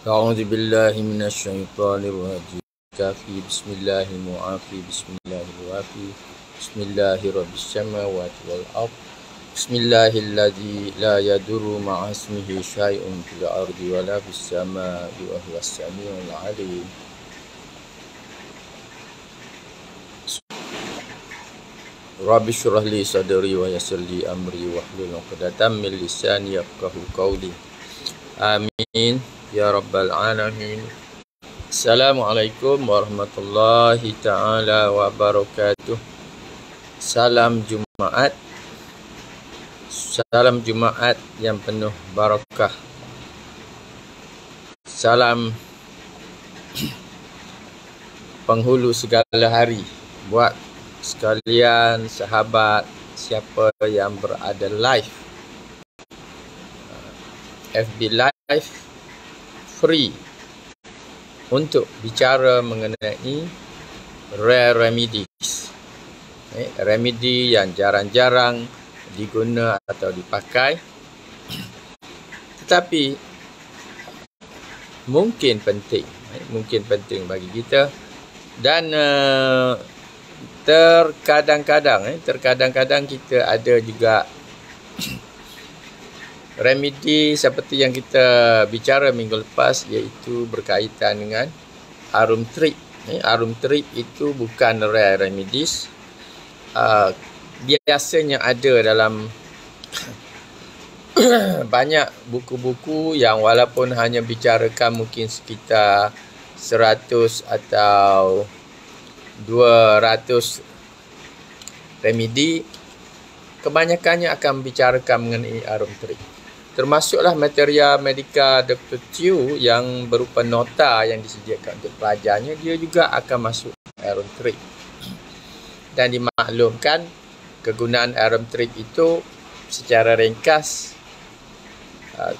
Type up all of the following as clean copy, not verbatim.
أعوذ بالله من الشيطان الرجيم كافي بسم الله المعافي بسم الله الوافي بسم الله رب السماوات والأرض بسم الله الذي لا يضر مع اسمه شيء في الأرض ولا في السماء وهو السميع العليم. Rabbi syrah li sadri wa yassir li amri wahlul 'uqdatam min lisani yafqahu qawli. Amin ya rabbal alamin. Assalamualaikum warahmatullahi taala wabarakatuh. Salam Jumaat. Salam Jumaat yang penuh barakah. Salam penghulu segala hari buat sekalian sahabat siapa yang berada live FB live free untuk bicara mengenai rare remedies, remedi yang jarang-jarang diguna atau dipakai tetapi mungkin penting bagi kita dan terkadang-kadang kita ada juga remedi seperti yang kita bicara minggu lepas, iaitu berkaitan dengan harum trip. Harum trip itu bukan rare remedies. Biasanya ada dalam banyak buku-buku yang walaupun hanya bicarakan mungkin sekitar 100 atau 200 remedi, kebanyakannya akan bicarakan mengenai harum trip. Termasuklah material medika Dr. Tew yang berupa nota yang disediakan untuk pelajarnya, dia juga akan masuk harum trip. Dan dimaklumkan kegunaan harum trip itu secara ringkas,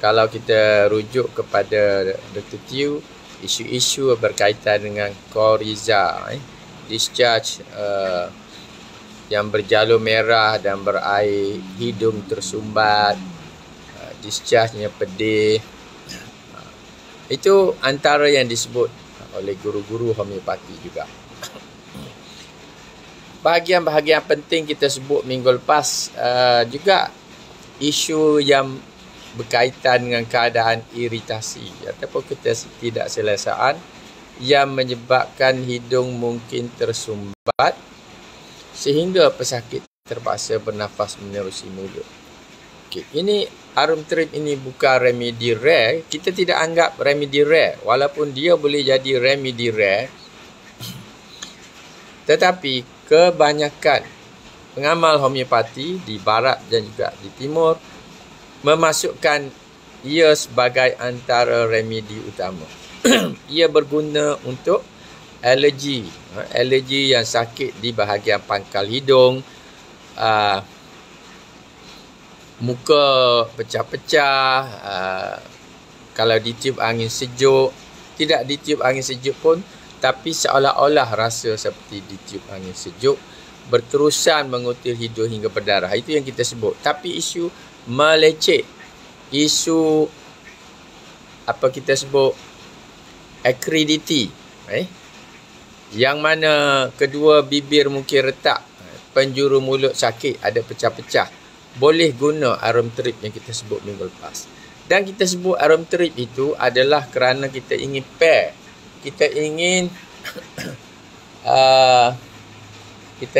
kalau kita rujuk kepada Dr. Tew, isu-isu berkaitan dengan koriza, discharge yang berjalur merah dan berair, hidung tersumbat, discharge-nya pedih. Itu antara yang disebut oleh guru-guru homeopati juga. Bahagian-bahagian penting kita sebut minggu lepas juga isu yang berkaitan dengan keadaan iritasi ataupun ketidakselesaan yang menyebabkan hidung mungkin tersumbat sehingga pesakit terpaksa bernafas menerusi mulut. Okey, ini harum trip ini bukan remedi rare. Kita tidak anggap remedi rare walaupun dia boleh jadi remedi rare. Tetapi kebanyakan pengamal homeopati di barat dan juga di timur memasukkan ia sebagai antara remedi utama. Ia berguna untuk alergi yang sakit di bahagian pangkal hidung, muka pecah-pecah, kalau ditiup angin sejuk, tidak ditiup angin sejuk pun, tapi seolah-olah rasa seperti ditiup angin sejuk, berterusan mengutil hidung hingga berdarah. Itu yang kita sebut. Tapi isu meleceh, isu apa kita sebut acridity, yang mana kedua bibir mungkin retak, penjuru mulut sakit, ada pecah-pecah, boleh guna harum trip yang kita sebut minggu lepas. Dan kita sebut harum trip itu adalah kerana kita ingin pair, kita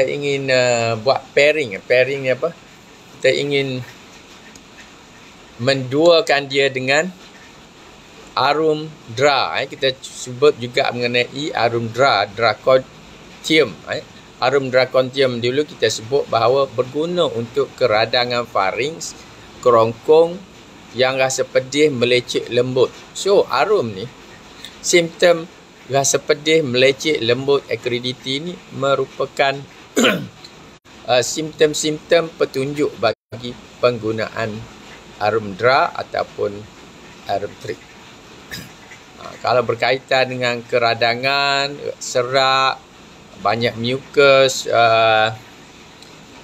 ingin buat pairing ni apa? Kita ingin menduakan dia dengan harum dra. Kita sebut juga mengenai harum dracontium. Harum dracontium dulu kita sebut bahawa berguna untuk keradangan farinks, kerongkong yang rasa pedih, meleceh, lembut. So harum ni, simptom rasa pedih, meleceh, lembut, acridity ni merupakan simptom-simptom petunjuk bagi penggunaan harum dra ataupun harum trip. Kalau berkaitan dengan keradangan, serak, banyak mucus,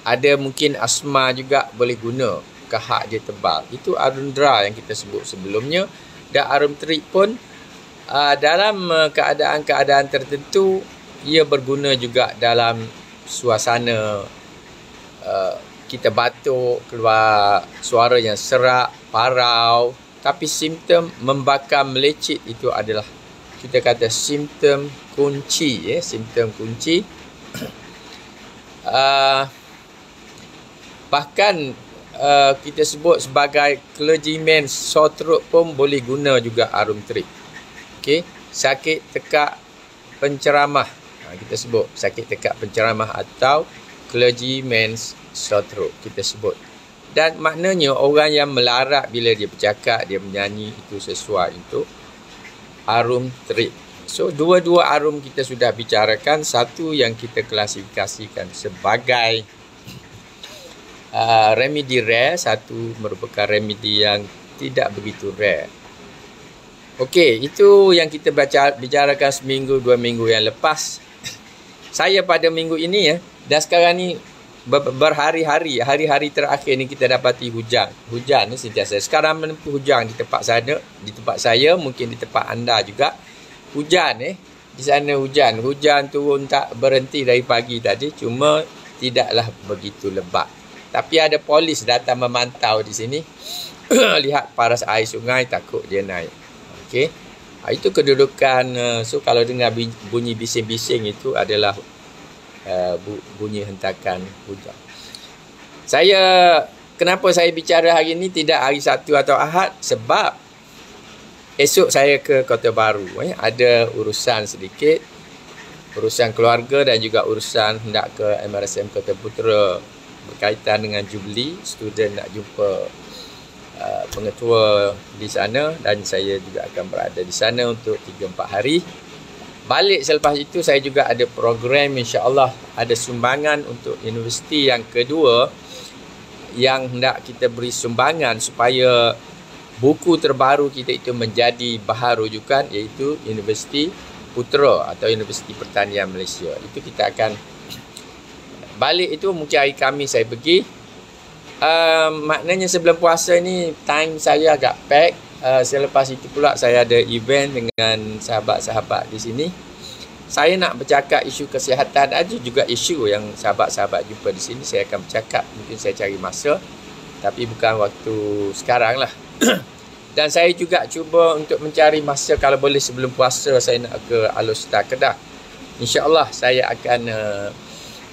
ada mungkin asma juga boleh guna, kahak dia tebal. Itu harum dra yang kita sebut sebelumnya. Dan harum trip pun Dalam keadaan-keadaan tertentu, ia berguna juga dalam suasana kita batuk, keluar suara yang serak, parau. Tapi simptom membakar melecit itu adalah kita kata simptom kunci. Simptom kunci. Bahkan kita sebut sebagai clergyman sore throat pun boleh guna juga arum trip. Okey, sakit tekak penceramah. Kita sebut sakit tekak penceramah atau clergyman's sore throat kita sebut. Dan maknanya orang yang melarat bila dia bercakap, dia menyanyi, itu sesuai untuk arum trip. So, dua-dua arum kita sudah bicarakan. Satu yang kita klasifikasikan sebagai remedy rare, satu merupakan remedy yang tidak begitu rare. Okey, itu yang kita bicarakan seminggu, 2 minggu yang lepas. Saya pada minggu ini dan sekarang ni hari-hari terakhir ni kita dapati hujan. Hujan ni sentiasa. Sekarang menempuh hujan di tempat saya, mungkin di tempat anda juga. Hujan di sana hujan. Hujan turun tak berhenti dari pagi tadi, cuma tidaklah begitu lebat. Tapi ada polis datang memantau di sini. Lihat paras air sungai, takut dia naik. Okey. Itu kedudukan. So kalau dengar bunyi bising-bising itu adalah bunyi hentakan hujan. Kenapa saya bicara hari ini tidak hari Sabtu atau Ahad? Sebab esok saya ke Kota Baru. Ada urusan sedikit, urusan keluarga dan juga urusan hendak ke MRSM Kota Putera berkaitan dengan Jubilee. Student nak jumpa pengetua di sana dan saya juga akan berada di sana untuk 3-4 hari. Balik selepas itu saya juga ada program, insya-Allah ada sumbangan untuk universiti yang kedua yang hendak kita beri sumbangan supaya buku terbaru kita itu menjadi bahan rujukan, iaitu Universiti Putera atau Universiti Pertanian Malaysia. Itu kita akan balik, itu mungkin hari Khamis saya pergi. Maknanya sebelum puasa ni time saya agak pack. Selepas itu pula saya ada event dengan sahabat-sahabat di sini. Saya nak bercakap isu kesihatan, ada juga isu yang sahabat-sahabat jumpa di sini. Saya akan bercakap, mungkin saya cari masa, tapi bukan waktu sekarang lah. Dan saya juga cuba untuk mencari masa, kalau boleh sebelum puasa saya nak ke Alor-Setar Kedah. InsyaAllah saya akan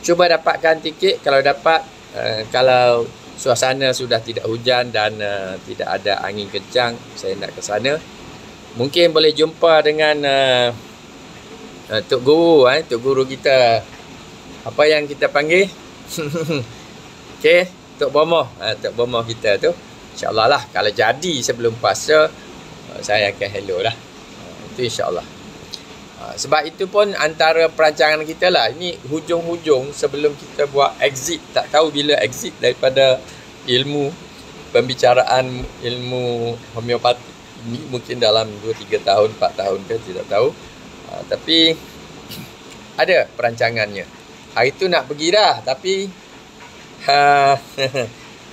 cuba dapatkan tiket. Kalau dapat, kalau suasana sudah tidak hujan dan tidak ada angin kencang, saya nak ke sana. Mungkin boleh jumpa dengan Tok Guru, Tok Guru kita. Apa yang kita panggil? Okey, Tok Bomoh. Tok Bomoh kita tu. InsyaAllah lah, kalau jadi sebelum puasa, saya akan hello lah. Itu insyaAllah. Sebab itu pun antara perancangan kita lah. Ini hujung-hujung sebelum kita buat exit. Tak tahu bila exit daripada ilmu pembicaraan ilmu homeopati ini. Mungkin dalam 2-3 tahun, 4 tahun ke, tidak tahu. Tapi ada perancangannya. Hari tu nak pergi dah, tapi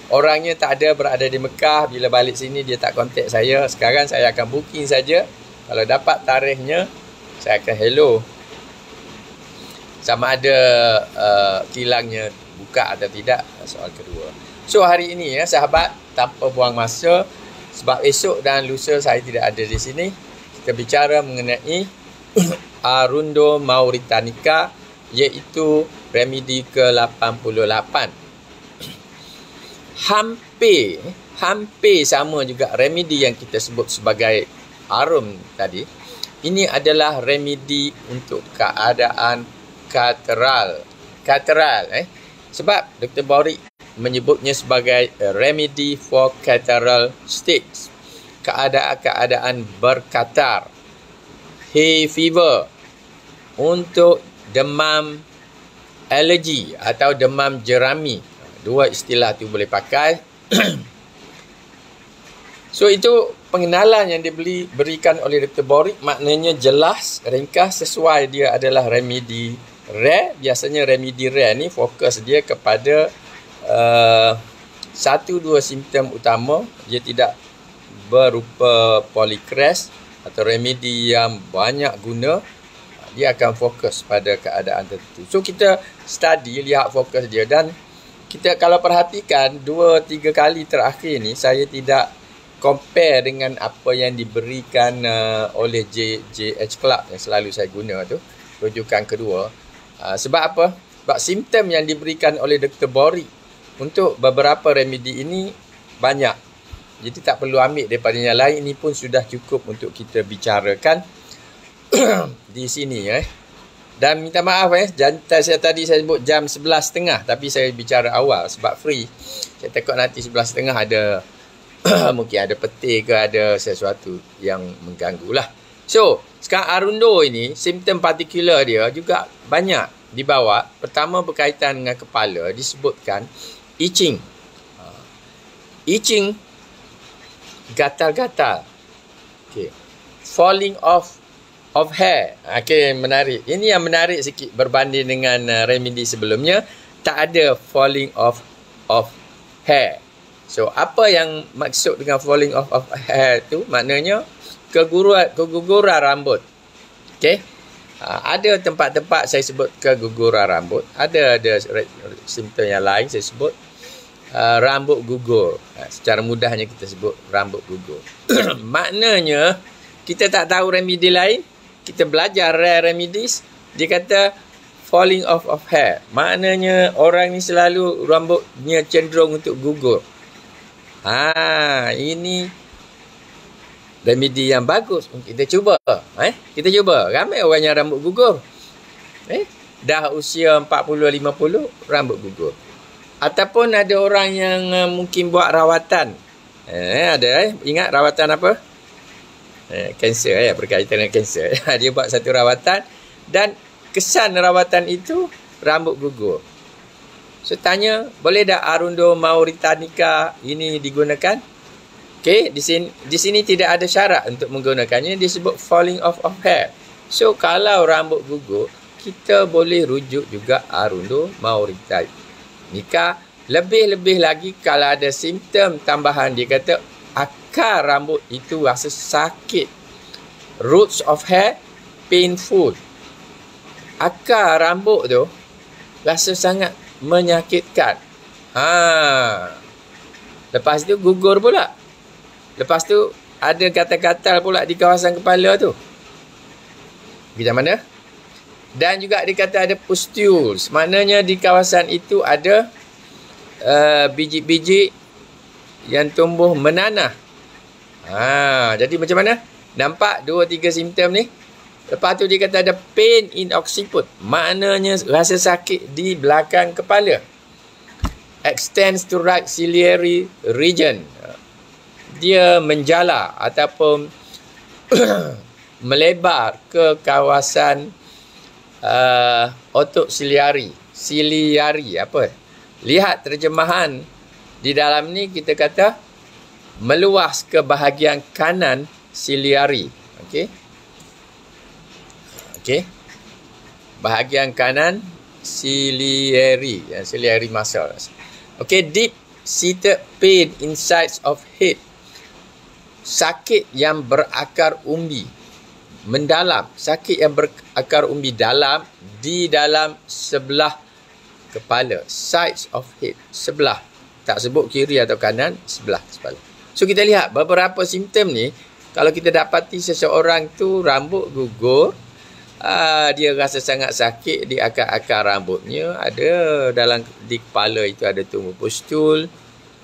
orangnya tak ada, berada di Mekah. Bila balik sini dia tak kontak saya. Sekarang saya akan booking saja. Kalau dapat tarikhnya, saya akan hello. Sama ada kilangnya buka atau tidak, soal kedua. So hari ini sahabat, tanpa buang masa, sebab esok dan lusa saya tidak ada di sini, kita bicara mengenai Arundo Mauritanica, iaitu remedi ke-88. Hampir sama juga remedi yang kita sebut sebagai arum tadi. Ini adalah remedi untuk keadaan kateral. Sebab Dr. Borik menyebutnya sebagai remedy for catarrhal states. Keadaan-keadaan berkatar. Hay fever. Untuk demam alergi atau demam jerami. Dua istilah tu boleh pakai. So itu pengenalan yang diberikan oleh Dr. Borik, maknanya jelas, ringkas, sesuai. Dia adalah remedy rare. Biasanya remedy rare ni fokus dia kepada 1-2 simptom utama. Dia tidak berupa polycrest atau remedi yang banyak guna, dia akan fokus pada keadaan tertentu. So kita study, lihat fokus dia, dan kita kalau perhatikan 2-3 kali terakhir ni saya tidak compare dengan apa yang diberikan oleh JH Club yang selalu saya guna tu, rujukan kedua. Sebab apa? Sebab simptom yang diberikan oleh Dr. Bori untuk beberapa remedi ini banyak. Jadi tak perlu ambil daripada yang lain, ini pun sudah cukup untuk kita bicarakan di sini. Dan minta maaf tadi saya sebut jam 11.30, tapi saya bicara awal sebab free. Saya takut nanti 11.30 ada mungkin ada petir ke ada sesuatu yang mengganggu lah. So, sekarang Arundo ini, simptom partikular dia juga banyak dibawa. Pertama berkaitan dengan kepala, disebutkan itching. Itching, gatal-gatal. Okay. Falling of hair. Okay, menarik. Ini yang menarik sikit berbanding dengan remedi sebelumnya. Tak ada falling of hair. So, apa yang maksud dengan falling of hair tu? Maknanya keguguran rambut. Okay. Ada tempat-tempat saya sebut keguguran rambut. Ada simptom yang lain saya sebut rambut gugur. Secara mudahnya kita sebut rambut gugur. Maknanya kita tak tahu remedi lain, kita belajar rare remedies, dia kata falling off of hair. Maknanya orang ni selalu rambutnya cenderung untuk gugur. Ini remedi yang bagus. Kita cuba. Kita cuba. Ramai orang yang rambut gugur. Dah usia 40-50, rambut gugur. Ataupun ada orang yang mungkin buat rawatan. Ingat rawatan apa? Kanser, berkaitan dengan kanser. Dia buat satu rawatan dan kesan rawatan itu rambut gugur. So tanya, boleh tak Arundo Mauritanica ini digunakan? Okey, di sini tidak ada syarat untuk menggunakannya, disebut falling off of hair. So kalau rambut gugur, kita boleh rujuk juga Arundo Mauritanica. Lebih-lebih lagi kalau ada simptom tambahan, dia kata akar rambut itu rasa sakit. Roots of hair painful. Akar rambut tu rasa sangat menyakitkan. Lepas tu gugur pula. Lepas tu ada gatal-gatal pula di kawasan kepala tu. Macam mana? Dan juga dikata ada pustules. Maknanya di kawasan itu ada biji-biji yang tumbuh menanah. Jadi macam mana? Nampak 2-3 simptom ni? Lepas tu dia kata ada pain in occiput. Maknanya rasa sakit di belakang kepala. Extends to right ciliary region. Dia menjala ataupun melebar ke kawasan otot ciliary. Ciliary apa? Lihat terjemahan di dalam ni, kita kata meluas ke bahagian kanan ciliary. Okey. Bahagian kanan ciliary, ciliary muscles. Okey, deep seated pain inside of head. Sakit yang berakar umbi mendalam, sakit yang berakar umbi dalam, di dalam sebelah kepala, sides of head, sebelah. Tak sebut kiri atau kanan, sebelah kepala. So kita lihat beberapa simptom ni. Kalau kita dapati seseorang tu rambut gugur, dia rasa sangat sakit di akar-akar rambutnya, ada di kepala itu ada tumbuh pustul,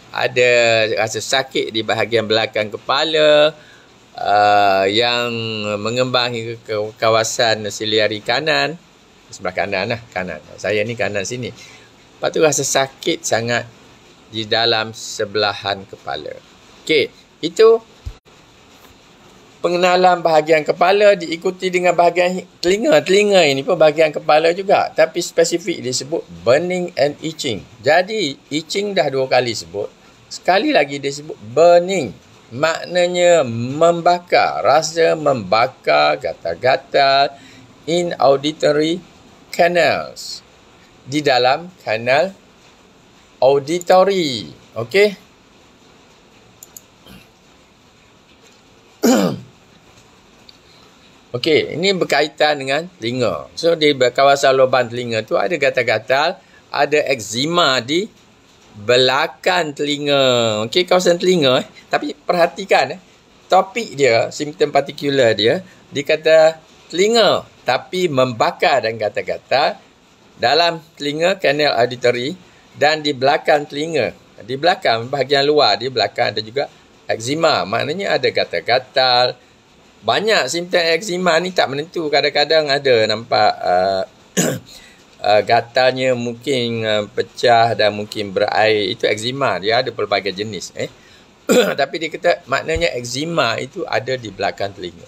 ada rasa sakit di bahagian belakang kepala yang mengembang hingga ke kawasan ciliary kanan, sebelah kanan lah, kanan. Saya ni kanan sini. Lepas tu rasa sakit sangat di dalam sebelahan kepala. Okey, itu pengenalan bahagian kepala diikuti dengan bahagian telinga. Telinga ini pun bahagian kepala juga, tapi spesifik disebut burning and itching. Jadi itching dah 2 kali sebut. Sekali lagi dia sebut burning. Maknanya membakar, rasa membakar, gatal-gatal in auditory canals. Di dalam kanal auditory. Okey. Okey, ini berkaitan dengan telinga. So, di kawasan lubang telinga tu ada gatal-gatal, ada eczema di belakang telinga. Okey, kawasan telinga. Tapi perhatikan, topik dia, simptom partikular dia, kata telinga tapi membakar dan gatal-gatal dalam telinga, kanal auditory, dan di belakang telinga. Di belakang, bahagian luar, di belakang ada juga eczema. Maknanya ada gatal-gatal. Banyak simptom eczema ni tak menentu. Kadang-kadang ada nampak gatalnya mungkin pecah dan mungkin berair. Itu eczema. Dia ada pelbagai jenis. Tapi dia kata maknanya eczema itu ada di belakang telinga.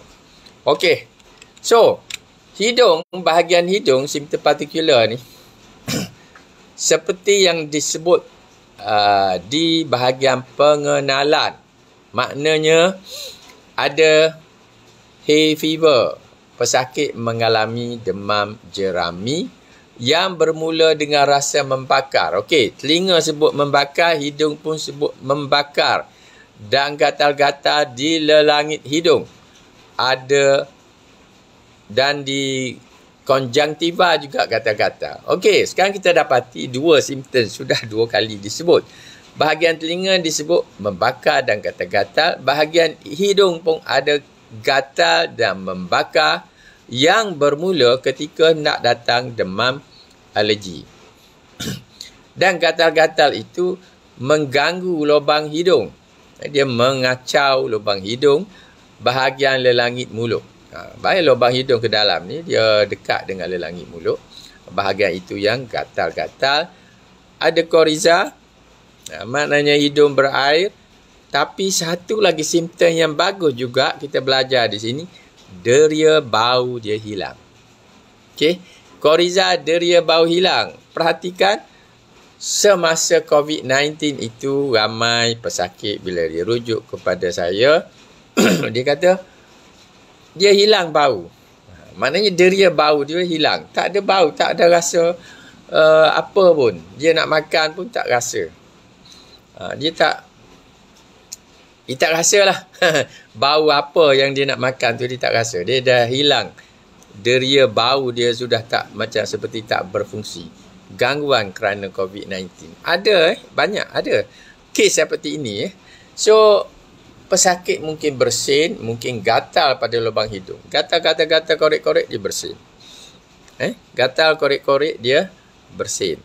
Okey. So, hidung, bahagian hidung, simptom partikular ni seperti yang disebut di bahagian pengenalan. Maknanya ada hay fever, pesakit mengalami demam jerami yang bermula dengan rasa membakar. Okey, telinga sebut membakar, hidung pun sebut membakar. Dan gatal-gatal di lelangit hidung. Ada dan di konjungtiva juga gatal-gatal. Okey, sekarang kita dapati dua simptom sudah dua kali disebut. Bahagian telinga disebut membakar dan gatal-gatal. Bahagian hidung pun ada gatal dan membakar yang bermula ketika nak datang demam alergi. Dan gatal-gatal itu mengganggu lubang hidung. Dia mengacau lubang hidung, bahagian lelangit mulut. Baik lubang hidung ke dalam ni, dia dekat dengan lelangit mulut. Bahagian itu yang gatal-gatal. Ada koriza, maknanya hidung berair. Tapi satu lagi simptom yang bagus juga kita belajar di sini, deria bau dia hilang. Okey, koriza, deria bau hilang. Perhatikan, semasa COVID-19 itu ramai pesakit bila dia rujuk kepada saya, dia kata dia hilang bau. Maknanya deria bau dia hilang. Tak ada bau, tak ada rasa apa pun. Dia nak makan pun tak rasa. Dia tak rasa lah. Bau apa yang dia nak makan tu dia tak rasa. Dia dah hilang. Deria bau dia sudah tak macam seperti tak berfungsi. Gangguan kerana COVID-19. Ada banyak ada. Kes seperti ini So, pesakit mungkin bersin, mungkin gatal pada lubang hidung. Gatal korek-korek dia bersin. Gatal korek-korek dia bersin.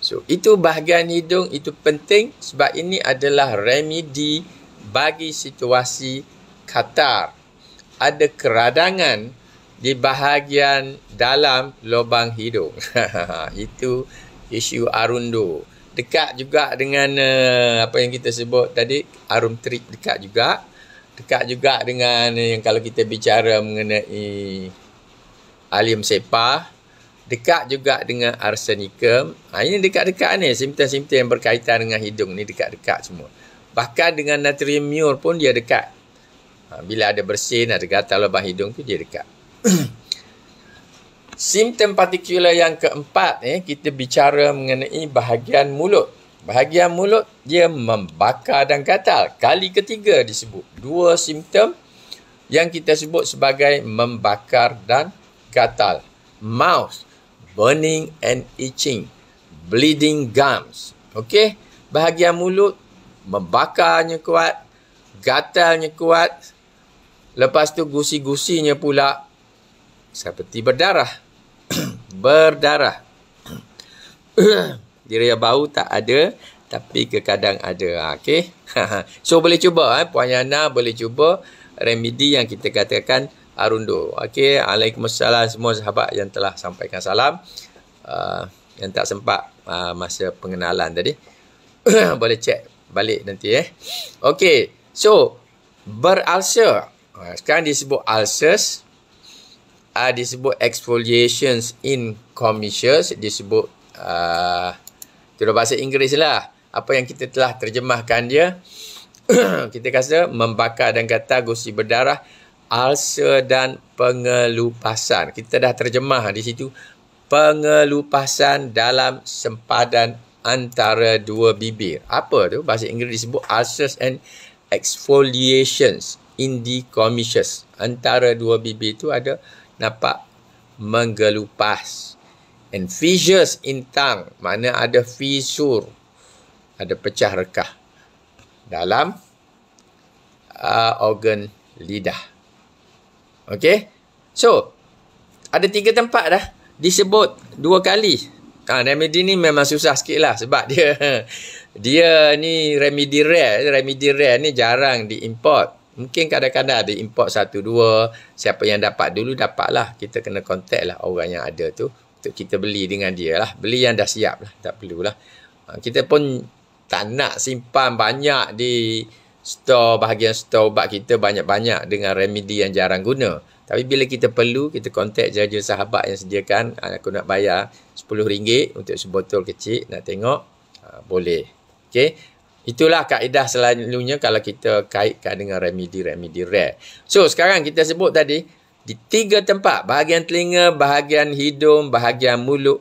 So, itu bahagian hidung, itu penting sebab ini adalah remedi bagi situasi catarrh. Ada keradangan di bahagian dalam lubang hidung. Itu isu arundo. Dekat juga dengan apa yang kita sebut tadi, arum trip dekat juga. Dekat juga dengan yang kalau kita bicara mengenai allium cepa. Dekat juga dengan arsenicum. Ini dekat-dekat ni. Simptom-simptom yang berkaitan dengan hidung ni dekat-dekat semua. Bahkan dengan natrium mur pun dia dekat. Bila ada bersin, ada gatal lubang hidung tu dia dekat. Simptom partikular yang keempat, kita bicara mengenai bahagian mulut. Bahagian mulut, dia membakar dan gatal. Kali ketiga disebut. Dua simptom yang kita sebut sebagai membakar dan gatal. Mouth, burning and itching. Bleeding gums. Okey, bahagian mulut, membakarnya kuat, gatalnya kuat. Lepas tu gusi-gusinya pula seperti berdarah. Berdarah. Deria bau tak ada, tapi kadang ada. Okey. So boleh cuba, Puan Yana boleh cuba remedi yang kita katakan arundo. Okey, Waalaikumsalam semua sahabat yang telah sampaikan salam. Yang tak sempat masa pengenalan tadi. Boleh cek balik nanti Okey, so berulcer. Sekarang disebut ulcers. Disebut exfoliations in commissures. Disebut itu bahasa Inggeris lah. Apa yang kita telah terjemahkan dia. Kita kata membakar dan gatal, gusi berdarah, ulcer dan pengelupasan. Kita dah terjemah di situ. Pengelupasan dalam sempadan antara dua bibir. Apa tu? Bahasa Inggeris disebut ulcers and exfoliations. indicomitious. Antara dua bibir tu ada nampak menggelupas. And fissures in tongue, makna ada fissure, ada pecah rekah dalam organ lidah. Okay. So, ada 3 tempat dah disebut 2 kali. Remedy ni memang susah sikit lah sebab dia ni remedy rare. Remedy rare ni jarang diimport. Mungkin kadang-kadang ada import 1-2. Siapa yang dapat dulu dapatlah. Kita kena contact lah orang yang ada tu untuk kita beli dengan dia lah. Beli yang dah siap lah. Tak perlulah. Kita pun tak nak simpan banyak di store, bahagian store ubat kita banyak-banyak dengan remedy yang jarang guna. Tapi bila kita perlu, kita kontak jaja sahabat yang sediakan. Aku nak bayar RM10 untuk sebotol kecil. Nak tengok? Boleh. Okay. Itulah kaedah selalunya kalau kita kaitkan dengan remedy rare. So, sekarang kita sebut tadi, di 3 tempat. Bahagian telinga, bahagian hidung, bahagian mulut.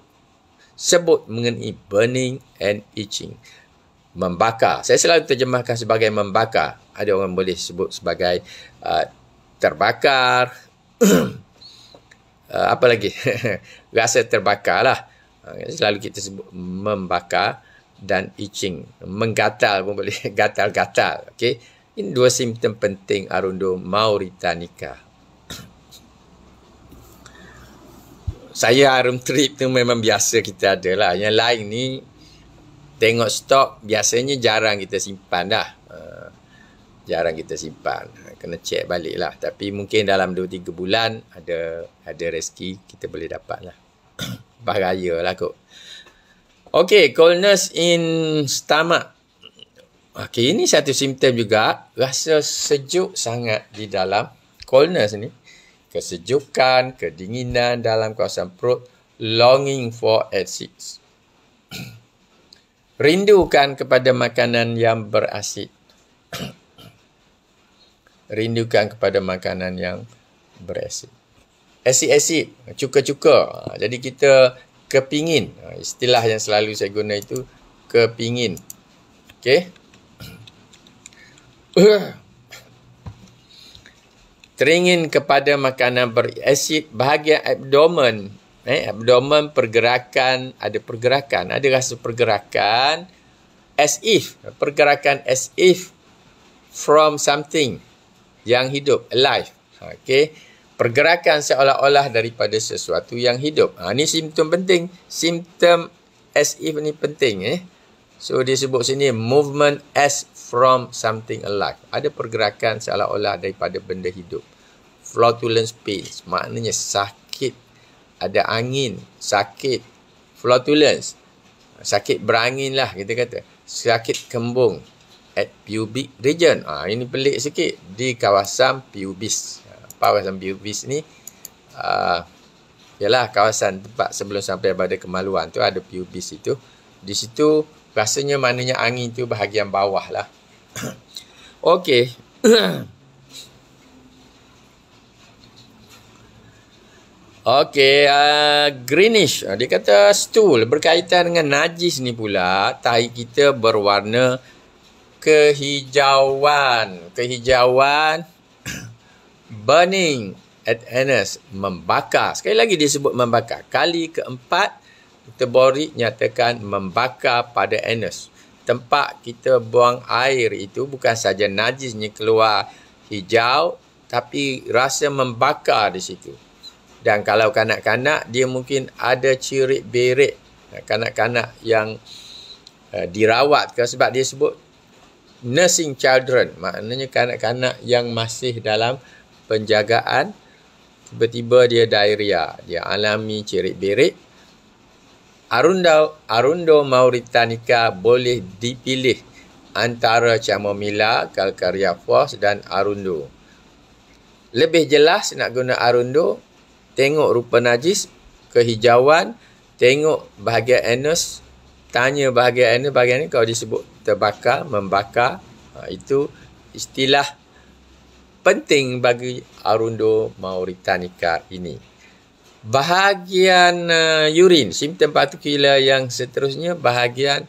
Sebut mengenai burning and itching. Membakar. Saya selalu terjemahkan sebagai membakar. Ada orang boleh sebut sebagai terbakar. Apa lagi? Rasa terbakar lah. Selalu kita sebut membakar dan itching. Menggatal pun boleh. Gatal-gatal. Okay? Ini 2 simptom penting Arundo mauritanica. Saya harum trip tu memang biasa kita ada lah. Yang lain ni tengok stok biasanya jarang kita simpan dah. Jarang kita simpan. Kena cek balik lah. Tapi mungkin dalam 2-3 bulan ada rezeki kita boleh dapat lah. Bahaya lah kot. Okay, coldness in stomach. Okay, ini satu simptom juga. Rasa sejuk sangat di dalam coldness ni. Kesejukan, kedinginan dalam kawasan perut. Longing for acids. Rindukan kepada makanan yang berasid. Rindukan kepada makanan yang berasid. Asid-asid, cuka-cuka. Jadi kita kepingin. Istilah yang selalu saya guna itu kepingin. Okey. Teringin kepada makanan berasid bahagian abdomen. Abdomen pergerakan, ada rasa pergerakan as if, pergerakan as if from something yang hidup, alive. Okay. Pergerakan seolah-olah daripada sesuatu yang hidup. Ini simptom penting. Simptom as if ni penting. So, dia sebut sini movement as from something alive. Ada pergerakan seolah-olah daripada benda hidup. Flatulence pains. Maknanya sakit. Ada angin. Sakit. Flatulence. Sakit berangin lah kita kata. Sakit kembung. At pubic region. Ini pelik sikit. Di kawasan pubis. Kawasan pubis ni ialah kawasan tempat sebelum sampai pada kemaluan tu ada pubis itu. Di situ rasanya maknanya angin tu bahagian bawah lah. Okey. Okey, greenish. Dia kata stool berkaitan dengan najis ni pula. Tahi kita berwarna kehijauan. Burning at anus. Membakar. Sekali lagi disebut membakar. Kali keempat, Dr. Borik nyatakan membakar pada anus. Tempat kita buang air itu bukan saja najisnya keluar hijau, tapi rasa membakar di situ. Dan kalau kanak-kanak, dia mungkin ada cirit-berit. Kanak-kanak yang dirawat. Sebab dia sebut nursing children. Maknanya kanak-kanak yang masih dalam penjagaan. Tiba-tiba dia diarrhea. Dia alami cirit-berit. Arundo mauritanica boleh dipilih antara chamomilla, calcarea fos dan arundo. Lebih jelas nak guna arundo, tengok rupa najis, kehijauan, tengok bahagian anus, tanya bahagian anus, bahagian ni kalau disebut terbakar, membakar, itu istilah penting bagi arundo mauritanica ini. Bahagian urin, simptom partikular yang seterusnya, bahagian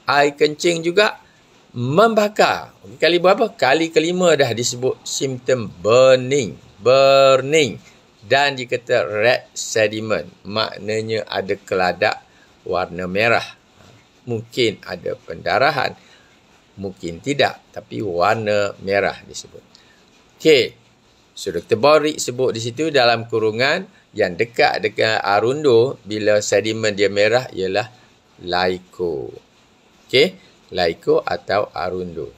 air kencing juga membakar. Kali berapa? Kali kelima dah disebut simptom burning. Dan dikata red sediment. Maknanya ada keladak warna merah. Mungkin ada pendarahan. Mungkin tidak. Tapi warna merah disebut. Okey. So, Dr. Borik sebut di situ dalam kurungan yang dekat dengan arundo bila sedimen dia merah ialah laiko. Okey. Laiko atau arundo.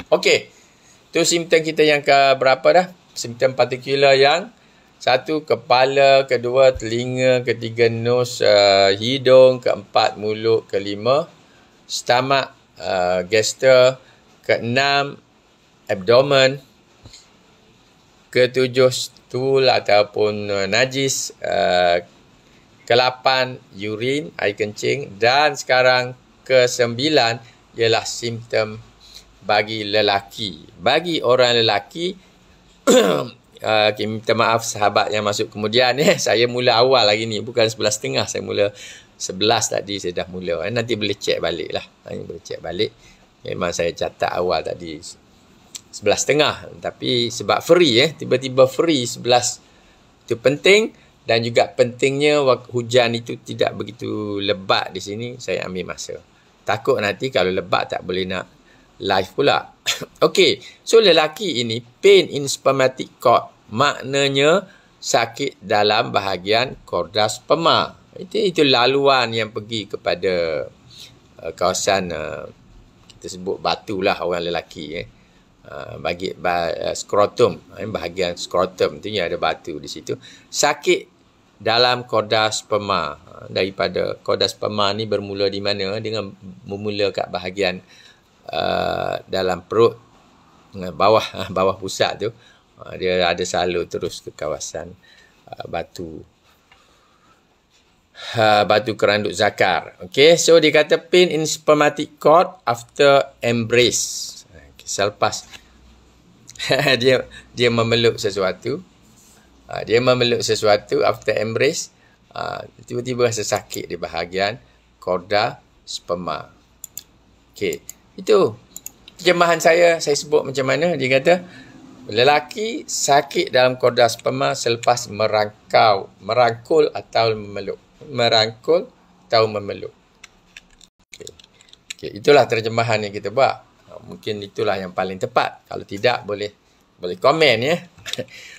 Okey. Tu simptom kita yang ke berapa dah? Simptom partikular yang satu, kepala, kedua, telinga, ketiga, nose, hidung, keempat, mulut, kelima, stomach, gester, keenam, abdomen, ketujuh, stool ataupun najis, ke-8, urine, air kencing, dan sekarang ke-9 ialah simptom bagi lelaki. Bagi orang lelaki, okay, minta maaf sahabat yang masuk kemudian. Saya mula awal hari ni, bukan 11.30. Saya mula 11 tadi, saya dah mula. Nanti boleh check balik lah. Boleh check balik. Memang saya catat awal tadi 11.30. Tapi sebab free, tiba-tiba free 11. Itu penting. Dan juga pentingnya hujan itu tidak begitu lebat di sini. Saya ambil masa. Takut nanti kalau lebat tak boleh nak live pula. Okey, so lelaki ini pain in spermatic cord, maknanya sakit dalam bahagian korda sperma. Itu laluan yang pergi kepada kawasan kita sebut batu lah orang lelaki. Skrotum, bahagian skrotum tu yang ada batu di situ. Sakit dalam korda sperma. Daripada korda sperma ni bermula di mana? Dengan memula kat bahagian dalam perut, bawah pusat tu, dia ada salur terus ke kawasan batu keranduk zakar. Okay, so dia kata pain in spermatic cord after embrace. Okay, selepas dia memeluk sesuatu, after embrace, tiba-tiba rasa sakit di bahagian korda sperma. Okay, itu terjemahan saya sebut macam mana. Dia kata lelaki sakit dalam korda sperma selepas merangkul atau memeluk. Okay, itulah terjemahan yang kita buat. Mungkin itulah yang paling tepat. Kalau tidak, boleh komen ya.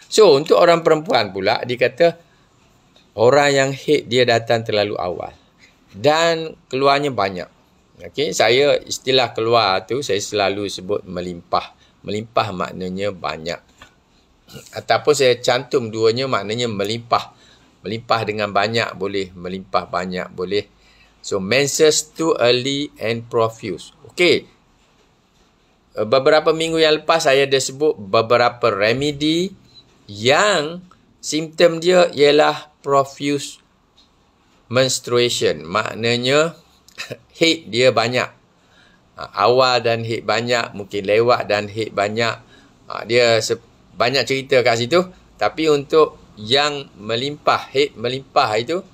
So, untuk orang perempuan pula, dia kata orang yang haid dia datang terlalu awal dan keluarnya banyak. Okay, saya istilah keluar tu saya selalu sebut melimpah. Melimpah maknanya banyak. Ataupun saya cantum duanya maknanya melimpah. Melimpah dengan banyak boleh, melimpah banyak boleh. So, menses too early and profuse. Okay. Beberapa minggu yang lepas saya dah sebut beberapa remedy yang simptom dia ialah profuse menstruation. Maknanya haid dia banyak. Awal dan haid banyak, mungkin lewat dan haid banyak. Dia banyak cerita kat situ. Tapi untuk yang melimpah, haid melimpah itu,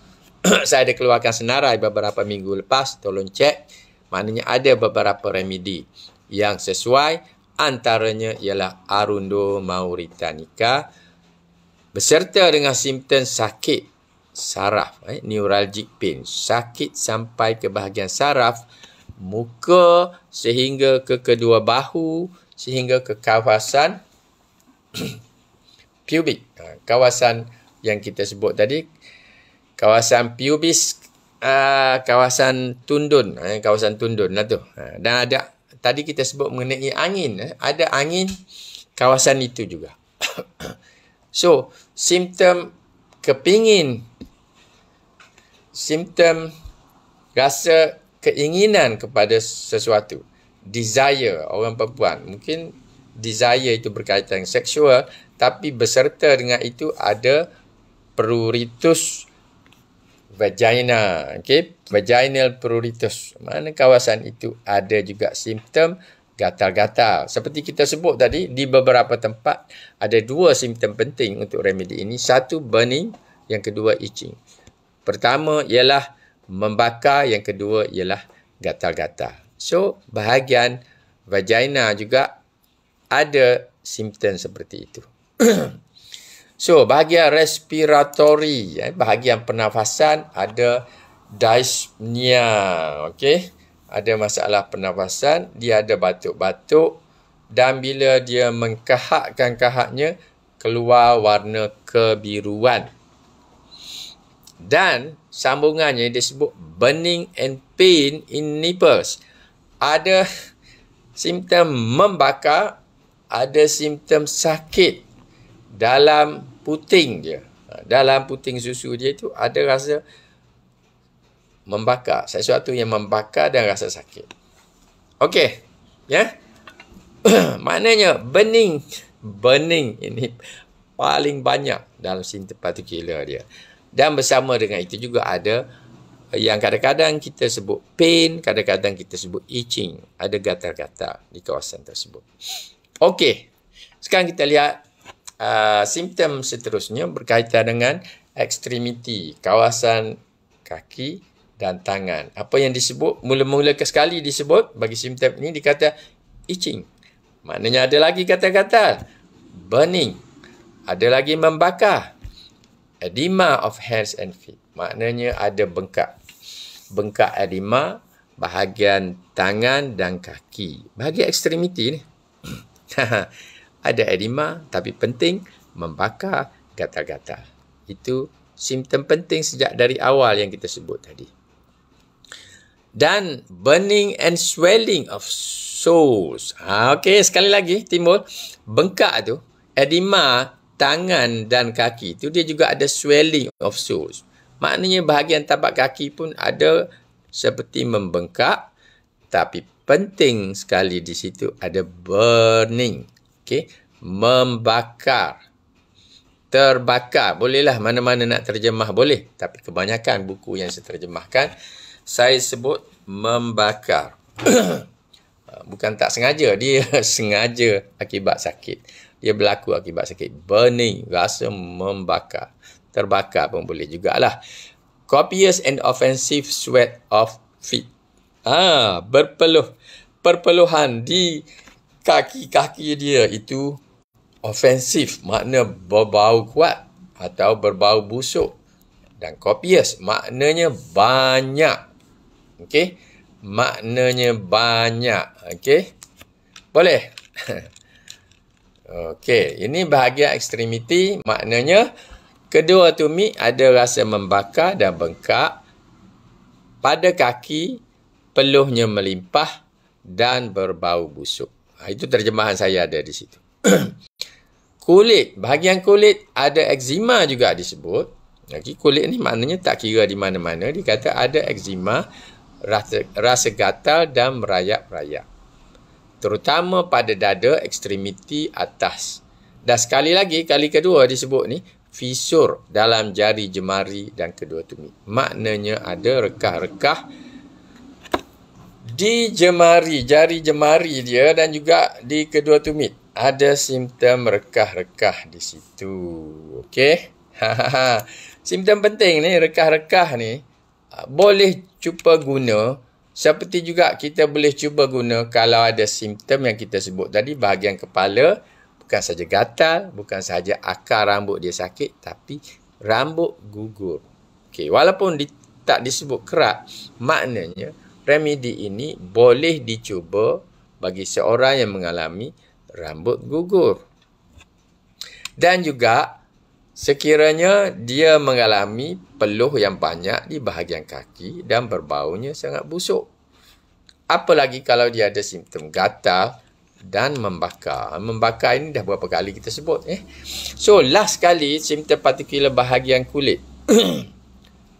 saya ada keluarkan senarai beberapa minggu lepas. Tolong cek. Maknanya ada beberapa remedy yang sesuai. Antaranya ialah Arundo mauritanica beserta dengan simptom sakit saraf, neuralgic pain, sakit sampai ke bahagian saraf, muka sehingga ke kedua bahu, sehingga ke kawasan pubic, kawasan yang kita sebut tadi, kawasan pubis, kawasan tundun lah tu. Dan ada tadi kita sebut mengenai angin, ada angin kawasan itu juga. So, simptom kepingin, simptom rasa keinginan kepada sesuatu, desire orang perempuan. Mungkin desire itu berkaitan dengan seksual, tapi beserta dengan itu ada pruritus vagina. Okay? Vaginal pruritus. Mana kawasan itu ada juga simptom gatal-gatal. Seperti kita sebut tadi, di beberapa tempat ada dua simptom penting untuk remedi ini. Satu, burning. Yang kedua, itching. Pertama ialah membakar. Yang kedua ialah gatal-gatal. So, bahagian vagina juga ada simptom seperti itu. So, bahagian respiratory, bahagian pernafasan ada dyspnea. Okey, ada masalah pernafasan, dia ada batuk-batuk dan bila dia mengkahakkan kahaknya keluar warna kebiruan. Dan sambungannya disebut burning and pain in nipples. Ada simptom membakar, ada simptom sakit dalam puting dia. Dalam puting susu dia itu ada rasa membakar. Sesuatu yang membakar dan rasa sakit. Okey. Ya. Maknanya burning ini paling banyak dalam simptom partikular dia. Dan bersama dengan itu juga ada yang kadang-kadang kita sebut pain, kadang-kadang kita sebut itching. Ada gatal-gatal di kawasan tersebut. Okey. Sekarang kita lihat simptom seterusnya berkaitan dengan ekstremiti, kawasan kaki dan tangan. Apa yang disebut, mula-mula sekali disebut bagi simptom ini dikata itching. Maknanya ada lagi gatal-gatal. Burning. Ada lagi membakar. Edema of hands and feet. Maknanya ada bengkak. Bengkak edema bahagian tangan dan kaki. Bahagian ekstremiti ni. Ada edema tapi penting membakar, gatal-gatal. Itu simptom penting sejak dari awal yang kita sebut tadi. Dan burning and swelling of soles. Okey, sekali lagi timbul bengkak tu, edema tangan dan kaki tu dia juga ada swelling of soles. Maknanya bahagian tapak kaki pun ada seperti membengkak, tapi penting sekali di situ ada burning. Okey, membakar. Terbakar. Bolehlah mana-mana nak terjemah boleh, tapi kebanyakan buku yang saya terjemahkan saya sebut membakar. Bukan tak sengaja, dia sengaja akibat sakit. Dia berlaku akibat sakit. Burning, rasa membakar. Terbakar pun boleh jugalah. Copious and offensive sweat of feet. Berpeluh. Perpeluhan di kaki-kaki dia itu offensive, makna berbau kuat atau berbau busuk. Dan copious, maknanya banyak. Okey? Maknanya banyak. Okey? Boleh? Okey, ini bahagian ekstremiti. Maknanya kedua tumit ada rasa membakar dan bengkak. Pada kaki, peluhnya melimpah dan berbau busuk. Itu terjemahan saya ada di situ. Kulit, bahagian kulit ada eczema juga disebut. Okay, kulit ni maknanya tak kira di mana-mana. Dia kata ada eczema, rasa gatal dan merayap-rayap. Terutama pada dada ekstremiti atas. Dan sekali lagi, kali kedua disebut ni, fisur dalam jari jemari dan kedua tumit. Maknanya ada rekah-rekah di jemari, jari jemari dia dan juga di kedua tumit. Ada simptom rekah-rekah di situ. Okey? Simptom penting ni, rekah-rekah ni, boleh cuba guna. Seperti juga kita boleh cuba guna kalau ada simptom yang kita sebut tadi, bahagian kepala, bukan saja gatal, bukan saja akar rambut dia sakit, tapi rambut gugur. Okey, walaupun tak disebut kerak, maknanya remedi ini boleh dicuba bagi seorang yang mengalami rambut gugur. Dan juga sekiranya dia mengalami peluh yang banyak di bahagian kaki dan berbaunya sangat busuk. Apalagi kalau dia ada simptom gatal dan membakar. Membakar ini dah berapa kali kita sebut. So, last kali simptom partikular bahagian kulit.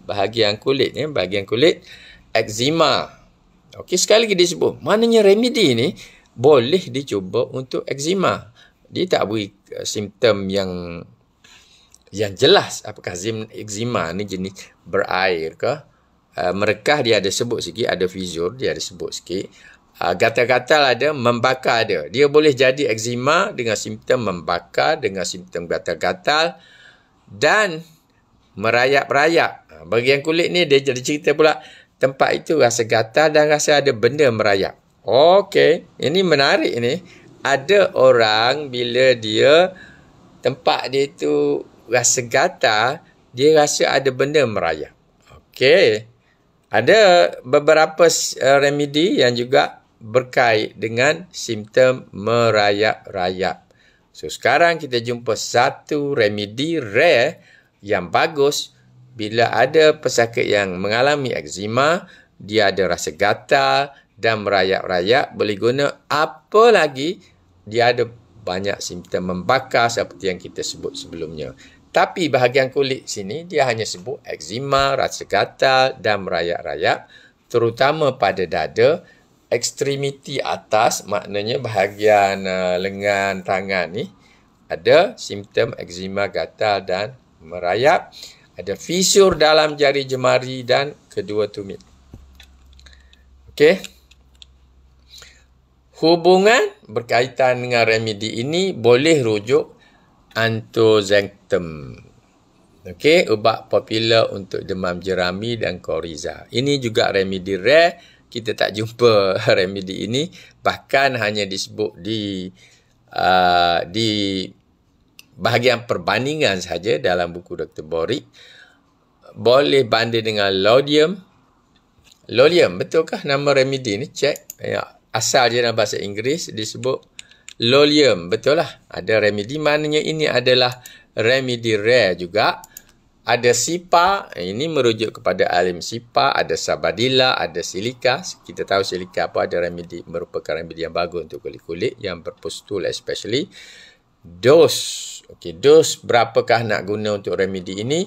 Bahagian kulit. Bahagian kulit. Eczema. Okey, sekali lagi disebut. Maknanya remedi ni boleh dicuba untuk eczema. Dia tak beri simptom yang jelas. Apakah eczema ni jenis berair ke? Merekah dia ada sebut sikit. Ada fisur dia ada sebut sikit. Gatal-gatal ada, membakar ada. Dia boleh jadi eczema dengan simptom membakar, dengan simptom gatal-gatal dan merayap-rayap. Bahagian kulit ni dia jadi cerita pula tempat itu rasa gatal dan rasa ada benda merayap. Okey, ini menarik ni. Ada orang bila dia tempat dia tu rasa gatal, dia rasa ada benda merayap. Okey. Ada beberapa remedi yang juga berkait dengan simptom merayap-rayap. So, sekarang kita jumpa satu remedi rare yang bagus bila ada pesakit yang mengalami eczema, dia ada rasa gatal dan merayap-rayap, boleh guna. Apa lagi, dia ada banyak simptom membakar seperti yang kita sebut sebelumnya. Tapi bahagian kulit sini, dia hanya sebut eczema, rasa gatal dan merayap-rayap, terutama pada dada, ekstremiti atas, maknanya bahagian lengan tangan ni, ada simptom eczema, gatal dan merayap. Ada fisur dalam jari jemari dan kedua tumit. Okey. Hubungan berkaitan dengan remedi ini boleh rujuk Antoxanthum. Okey, ubat popular untuk demam jerami dan koriza. Ini juga remedi rare. Kita tak jumpa remedi ini. Bahkan hanya disebut di bahagian perbandingan saja dalam buku Dr. Borik. Boleh banding dengan Lodium. Lodium, betulkah nama remedi ni? Cek. Ya, asal dia dalam bahasa Inggeris disebut Lodium. Betul lah. Ada remedi. Maknanya ini adalah remedi rare juga. Ada Sipa. Ini merujuk kepada alim Sipa. Ada Sabadilla. Ada Silika. Kita tahu Silika apa, ada remedi, merupakan remedi yang bagus untuk kulit-kulit yang berpustul especially. Dos. Okey, dos berapakah nak guna untuk remedi ini?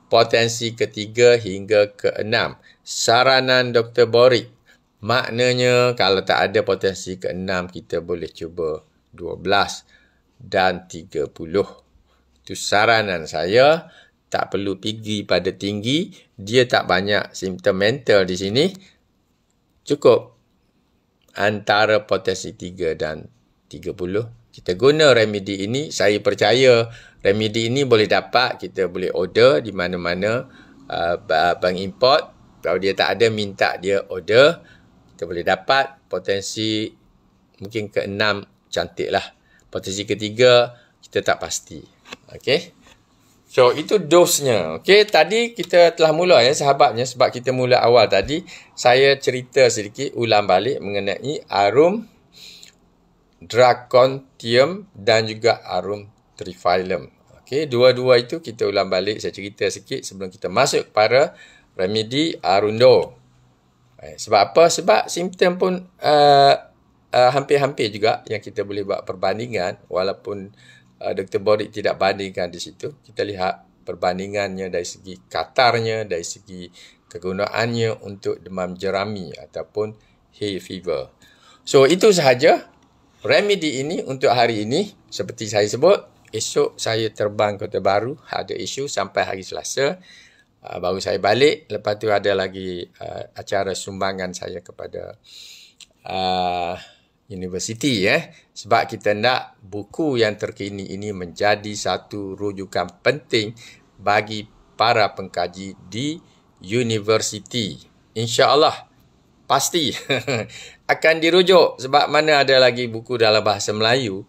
Potensi ke-3 hingga ke-6. Saranan Dr. Borik. Maknanya kalau tak ada potensi ke-6, kita boleh cuba 12 dan 30. Itu saranan saya. Tak perlu pergi pada tinggi. Dia tak banyak simptom mental di sini. Cukup antara potensi 3 dan 30. Kita guna remedi ini. Saya percaya remedi ini boleh dapat. Kita boleh order di mana-mana bank import. Kalau dia tak ada, minta dia order. Kita boleh dapat. Potensi mungkin ke-6 cantik lah. Potensi ke-3 kita tak pasti. Okey. So, itu dosnya. Okey, tadi kita telah mula ya sahabatnya. Sebab kita mula awal tadi, saya cerita sedikit, ulang balik mengenai arum Dracontium dan juga arum triphyllum. Okey, dua-dua itu kita ulang balik. Saya cerita sikit sebelum kita masuk kepada remedi Arundo. Sebab apa? Sebab simptom pun hampir-hampir juga yang kita boleh buat perbandingan. Walaupun Dr. Borik tidak bandingkan di situ. Kita lihat perbandingannya dari segi katarnya, dari segi kegunaannya untuk demam jerami ataupun hay fever. So, itu sahaja remedi ini untuk hari ini. Seperti saya sebut, esok saya terbang ke Kota Baru. Ada isu sampai hari Selasa. Baru saya balik. Lepas tu ada lagi acara sumbangan saya kepada universiti. Sebab kita nak buku yang terkini ini menjadi satu rujukan penting bagi para pengkaji di universiti. InsyaAllah. Pasti akan dirujuk sebab mana ada lagi buku dalam bahasa Melayu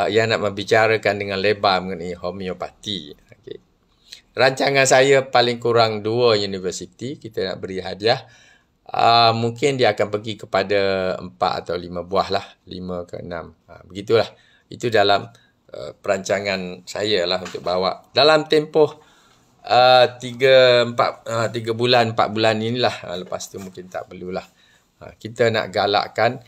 yang nak membicarakan dengan lebar mengenai homeopati. Okay. Rancangan saya paling kurang 2 universiti kita nak beri hadiah. Mungkin dia akan pergi kepada 4 atau 5 buah lah. 5 ke 6. Begitulah. Itu dalam perancangan saya lah untuk bawa. Dalam tempoh 3 bulan, 4 bulan inilah. Lepas tu mungkin tak perlulah. Kita nak galakkan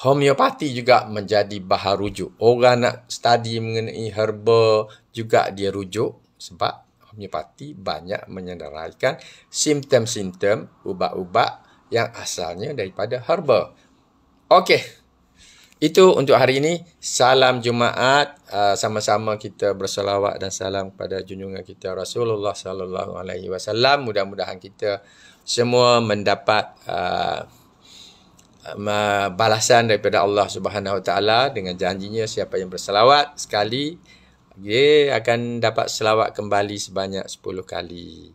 homeopati juga menjadi bahan rujuk. Orang nak study mengenai herba juga dia rujuk. Sebab homeopati banyak menyenaraikan simptom-simptom ubat-ubat yang asalnya daripada herba. Okey. Itu untuk hari ini. Salam Jumaat. Sama-sama kita berselawat dan salam kepada junjungan kita Rasulullah sallallahu alaihi wasallam. Mudah-mudahan kita semua mendapat balasan daripada Allah Subhanahu Wa Taala dengan janjinya siapa yang berselawat sekali dia akan dapat selawat kembali sebanyak 10 kali.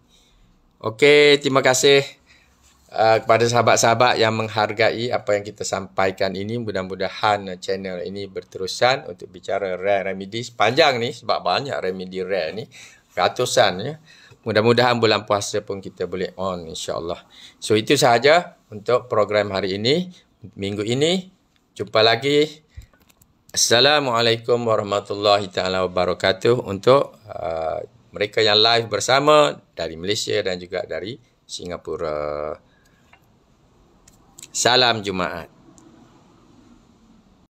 Okey, terima kasih. kepada sahabat-sahabat yang menghargai apa yang kita sampaikan ini, mudah-mudahan channel ini berterusan untuk bicara rare remedy. Sepanjang ni, sebab banyak remedy rare ni, ratusan ya. Mudah-mudahan bulan puasa pun kita boleh on, insyaAllah. So, itu sahaja untuk program hari ini. Minggu ini, jumpa lagi. Assalamualaikum warahmatullahi taala wabarakatuh untuk mereka yang live bersama dari Malaysia dan juga dari Singapura. Salam Jumaat.